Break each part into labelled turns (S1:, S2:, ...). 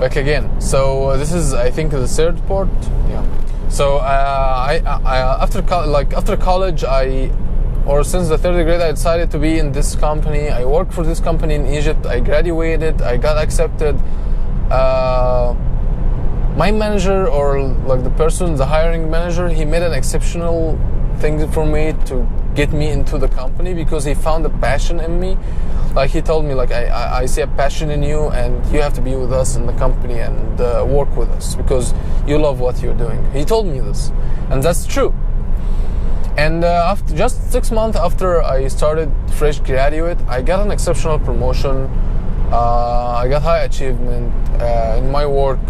S1: back again. So this is, I think, the third part. Yeah. So after college, since the third grade, I decided to be in this company. I worked for this company in Egypt. I graduated. I got accepted. My manager, or like the hiring manager, he made an exceptional thing for me to get me into the company because he found a passion in me. Like he told me, like I see a passion in you, and you have to be with us in the company and work with us because you love what you're doing. He told me this, and that's true. And after just 6 months after I started fresh graduate, I got an exceptional promotion. I got high achievement in my work.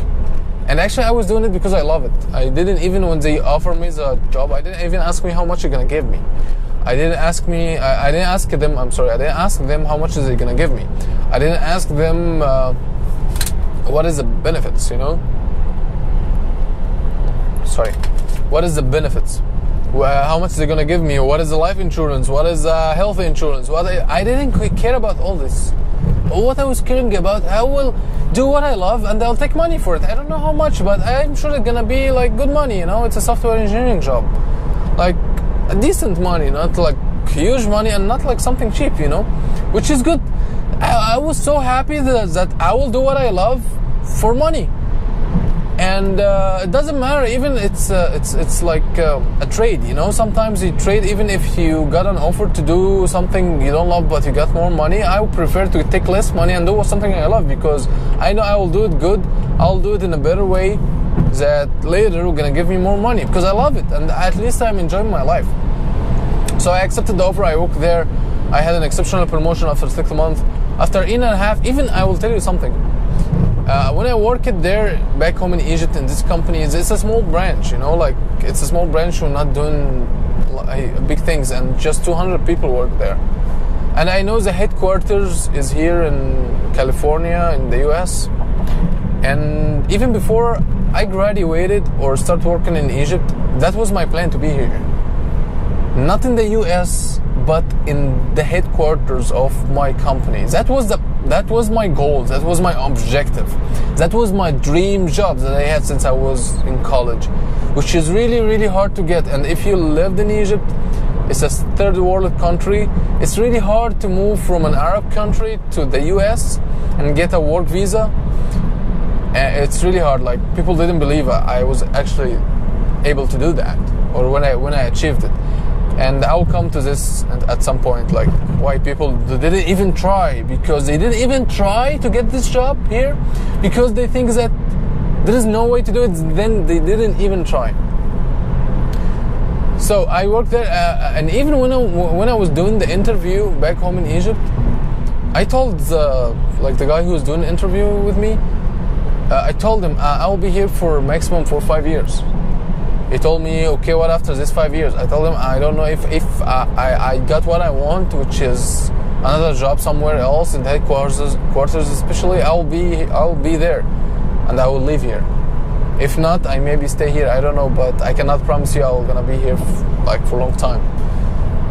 S1: And actually, I was doing it because I love it. I didn't even, when they offered me the job, I didn't even ask me how much you're gonna give me. I didn't ask them how much is they gonna give me. I didn't ask them what is the benefits, what is the benefits? How much they're gonna give me? What is the life insurance? What is health insurance? I didn't care about all this. What I was caring about, I will do what I love and I'll take money for it. I don't know how much, but I'm sure it's gonna be like good money, It's a software engineering job, like a decent money, not like huge money and not like something cheap, which is good. I was so happy that I will do what I love for money. And it doesn't matter, even it's like a trade, Sometimes you trade, even if you got an offer to do something you don't love but you got more money. I would prefer to take less money and do something I love because I know I will do it good. I'll do it in a better way that later will gonna give me more money because I love it and at least I'm enjoying my life. So I accepted the offer. I worked there. I had an exceptional promotion after 6 months. After a year and a half, even I will tell you something. When I worked there back home in Egypt in this company, it's a small branch, it's a small branch. We're not doing big things, and just 200 people work there. And I know the headquarters is here in California in the US. And even before I graduated or start working in Egypt, that was my plan to be here. Not in the US, but in the headquarters of my company. That was my goal. That was my objective. That was my dream job that I had since I was in college, which is really, really hard to get. And if you lived in Egypt, it's a third world country. It's really hard to move from an Arab country to the US and get a work visa. It's really hard. Like, people didn't believe I was actually able to do that, or when I achieved it. And I'll come to this at some point, like why people didn't even try, because they didn't even try to get this job here because they think that there is no way to do it, then they didn't even try. So I worked there, and even when I was doing the interview back home in Egypt, I told the guy who was doing the interview with me, I told him I'll be here for maximum 5 years. He told me, okay, what after this 5 years? I told him, I don't know if I got what I want, which is another job somewhere else in the headquarters especially. I'll be there, and I will live here. If not, I maybe stay here. I don't know, but I cannot promise you I'm gonna be here for a long time.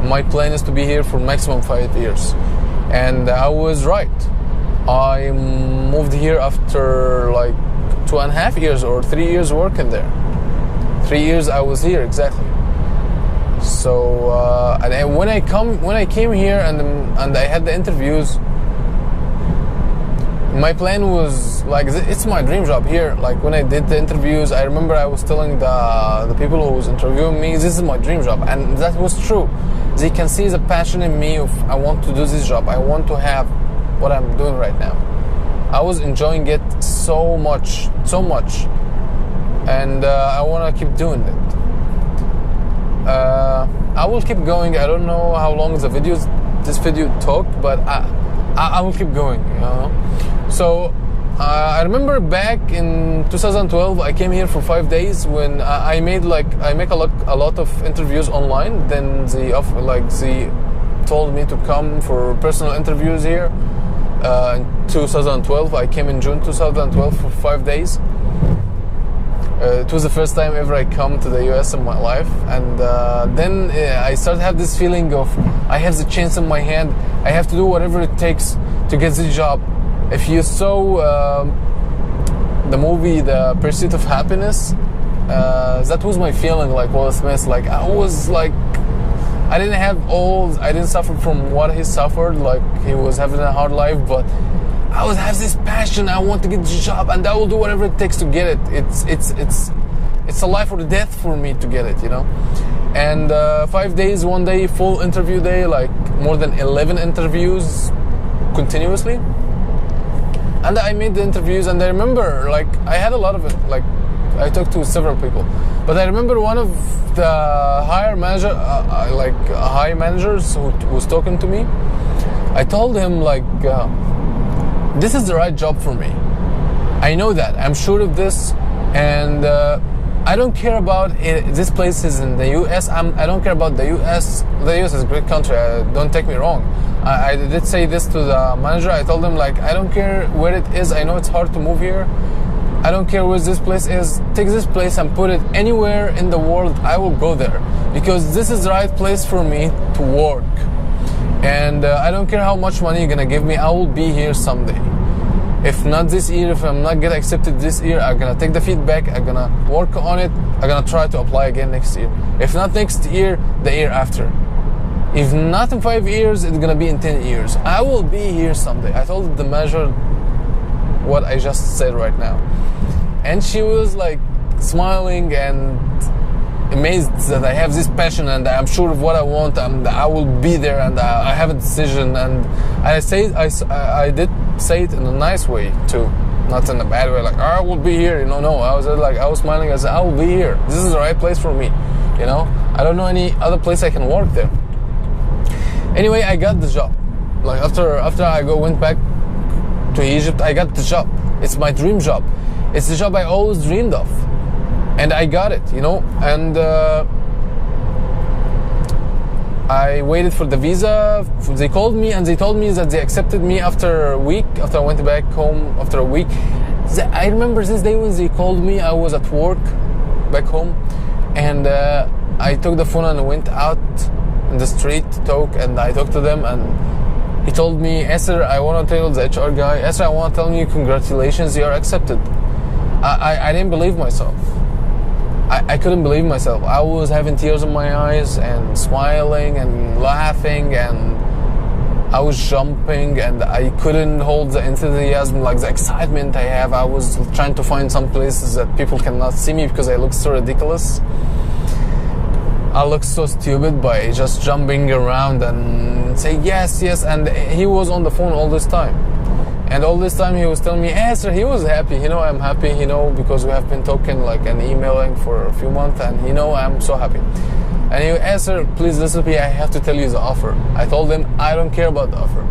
S1: My plan is to be here for maximum 5 years, and I was right. I moved here after like 2.5 years or 3 years working there. 3 years I was here exactly. So and when I came here and I had the interviews, my plan was like, it's my dream job here. Like when I did the interviews, I remember I was telling the people who was interviewing me, this is my dream job, and that was true. They can see the passion in me of I want to do this job. I want to have what I'm doing right now. I was enjoying it so much. And I want to keep doing it. I will keep going. I don't know how long this video took, but I will keep going. So I remember back in 2012, I came here for 5 days when I make a lot of interviews online. Then they told me to come for personal interviews here. In 2012, I came in June 2012 for 5 days. It was the first time ever I come to the US in my life, and then I started to have this feeling of I have the chance in my hand. I have to do whatever it takes to get this job. If you're so the movie The Pursuit of Happiness, that was my feeling like Will Smith. Like I was like, I didn't suffer from what he suffered. Like he was having a hard life, but I was have this passion. I want to get the job, and I will do whatever it takes to get it. It's a life or death for me to get it, you know. And 5 days, one day, full interview day, like more than 11 interviews continuously. And I made the interviews, and I remember, like, I had a lot of it. Like, I talked to several people, but I remember one of the high managers who was talking to me. I told him, like, this is the right job for me. I know that. I'm sure of this, and I don't care about it. This place is in the U.S. I don't care about the U.S. The U.S. is a great country. Don't take me wrong. I did say this to the manager. I told him, like, I don't care where it is. I know it's hard to move here. I don't care where this place is. Take this place and put it anywhere in the world. I will go there because this is the right place for me to work. And I don't care how much money you're gonna give me. I will be here someday. If not this year, if I'm not gonna accept it this year, I'm gonna take the feedback, I'm gonna work on it, I'm gonna try to apply again next year. If not next year, the year after. If not in 5 years, it's gonna be in 10 years. I will be here someday. I told the manager what I just said right now. And she was like smiling and amazed that I have this passion and I'm sure of what I want and I will be there and I have a decision. And I did say it in a nice way too, not in a bad way, like I will be here, you know. No, I was smiling. I said I will be here. This is the right place for me, you know. I don't know any other place I can work there. Anyway, I got the job. Like after I went back to Egypt, I got the job. It's my dream job. It's the job I always dreamed of, and I got it, you know. And I waited for the visa. They called me and they told me that they accepted me after a week. After I went back home after a week, I remember this day when they called me. I was at work back home, and I took the phone and went out in the street to talk. And I talked to them, and he told me, Esser, I want to tell the HR guy, Esser, I want to tell you congratulations, you are accepted. I didn't believe myself. I couldn't believe myself. I was having tears in my eyes and smiling and laughing, and I was jumping, and I couldn't hold the enthusiasm, like the excitement I have. I was trying to find some places that people cannot see me because I look so ridiculous. I look so stupid by just jumping around and say yes, yes. And he was on the phone all this time. And all this time he was telling me, yes, sir, he was happy. You know, I'm happy, you know, because we have been talking like and emailing for a few months, and you know, I'm so happy. And he asked, sir, please listen to me, I have to tell you the offer. I told him, I don't care about the offer.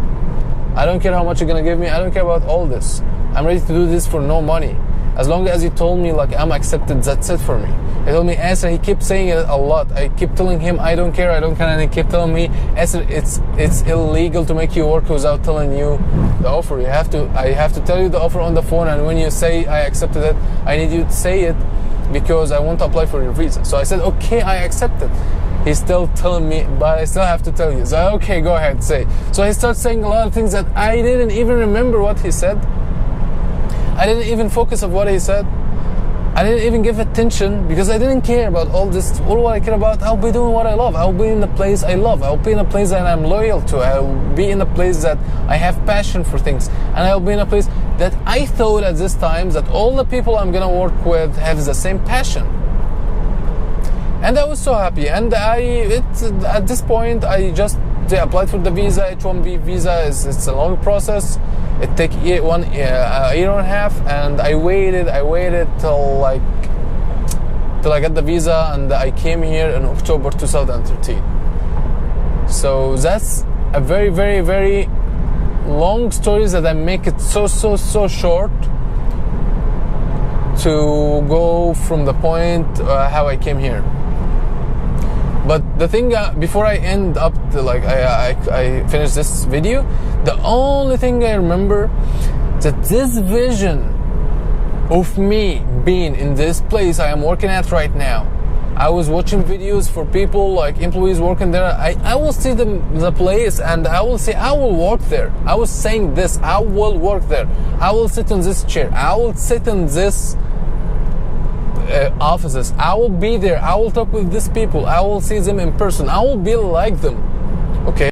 S1: I don't care how much you're gonna give me. I don't care about all this. I'm ready to do this for no money. As long as you told me like I'm accepted, that's it for me. He told me, Esser, he kept saying it a lot. I keep telling him, I don't care, and he kept telling me, Esser, it's illegal to make you work without telling you the offer. I have to tell you the offer on the phone, and when you say I accepted it, I need you to say it because I want to apply for your visa. So I said, okay, I accept it. He's still telling me, but I still have to tell you. So okay, go ahead, say. So he starts saying a lot of things that I didn't even remember what he said. I didn't even focus on what he said. I didn't even give attention because I didn't care about all this. All what I care about, I'll be doing what I love. I'll be in the place I love. I'll be in a place that I'm loyal to. I'll be in a place that I have passion for things. And I'll be in a place that I thought at this time that all the people I'm gonna work with have the same passion. And I was so happy. And at this point, I just applied for the visa. H-1B visa it's a long process. It takes a year and a half, and I waited till I got the visa, and I came here in October 2013. So that's a very, very, very long story that I make it so short to go from the point how I came here. But the thing, before I end up, I finish this video, the only thing I remember that this vision of me being in this place I am working at right now, I was watching videos for people like employees working there. I will see the place and I will say I will work there. I was saying this, I will work there. I will sit in this chair. I will sit in this offices. I will be there. I will talk with these people. I will see them in person. I will be like them. Okay.